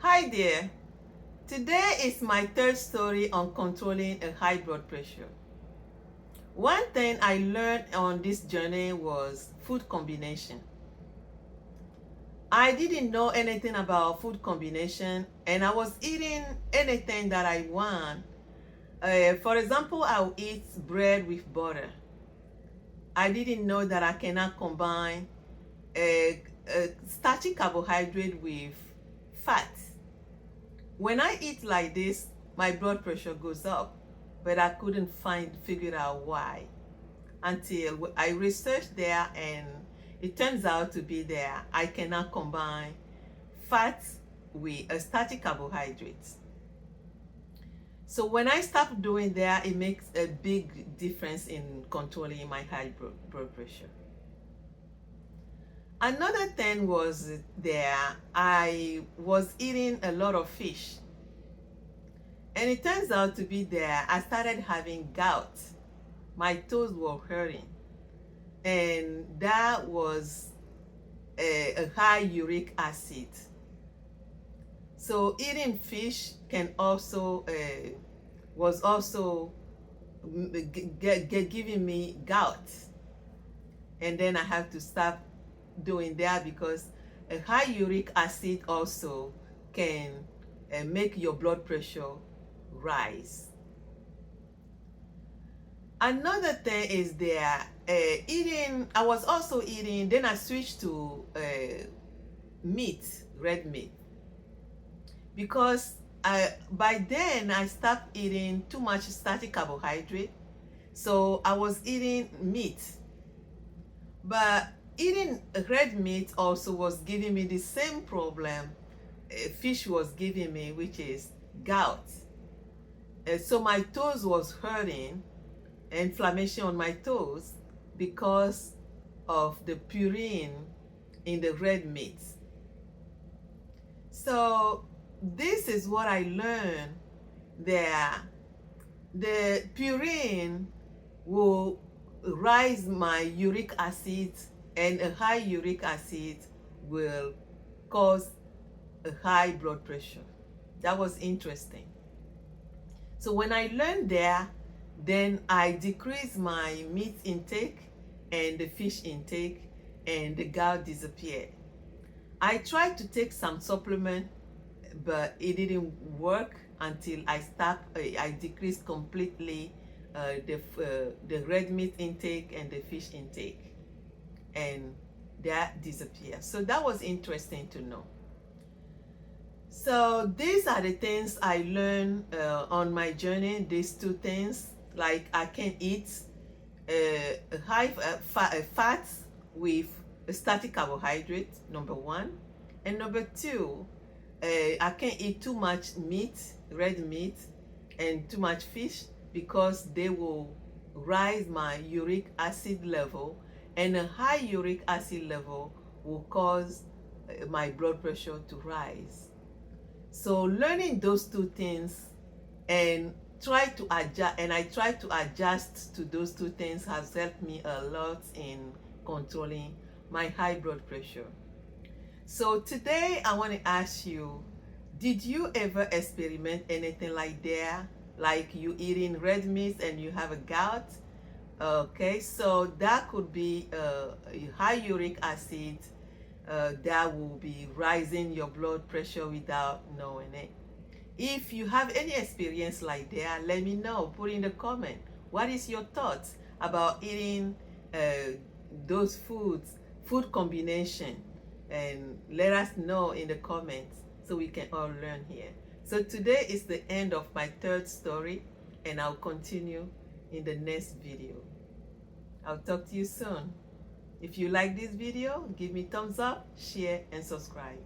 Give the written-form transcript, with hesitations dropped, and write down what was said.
Hi there. Today is my third story on controlling a high blood pressure. One thing I learned on this journey was food combination. I didn't know anything about food combination and I was eating anything that I want. For example, I'll eat bread with butter. I didn't know that I cannot combine a starchy carbohydrate with fat. When I eat like this, my blood pressure goes up, but I couldn't figure out why until I researched there and it turns out to be there. I cannot combine fat with a starchy carbohydrate. So when I stopped doing that, it makes a big difference in controlling my high blood pressure. Another thing was there, I was eating a lot of fish. And it turns out to be there, I started having gout. My toes were hurting. And that was a high uric acid. So eating fish can also, was also giving me gout. And then I have to stop doing that because a high uric acid also can make your blood pressure rise. Another thing is there, I was also eating, then I switched to meat, red meat. Because by then I stopped eating too much starchy carbohydrate. So I was eating meat. But eating red meat also was giving me the same problem fish was giving me, which is gout. So my toes was hurting, inflammation on my toes because of the purine in the red meat. So this is what I learned there. The purine will rise my uric acid, and a high uric acid will cause a high blood pressure. That was interesting. So when I learned there, then I decreased my meat intake and the fish intake, and the gout disappeared. I tried to take some supplement, but it didn't work until I decreased completely the red meat intake and the fish intake, and that disappeared. So that was interesting to know. So these are the things I learned on my journey, these two things. Like I can eat high fats with a static carbohydrate, number one. And number two, I can't eat too much meat, red meat, and too much fish because they will rise my uric acid level, and a high uric acid level will cause my blood pressure to rise. So learning those two things and I try to adjust to those two things has helped me a lot in controlling my high blood pressure. So today I want to ask you, did you ever experiment anything like that? Like you eating red meat and you have a gout? Okay, so that could be high uric acid that will be rising your blood pressure without knowing it. If you have any experience like that, let me know. Put in the comment. What is your thoughts about eating those food combination? And let us know in the comments so we can all learn here. So today is the end of my third story, and I'll continue in the next video. I'll talk to you soon. If you like this video, give me thumbs up, share, and subscribe.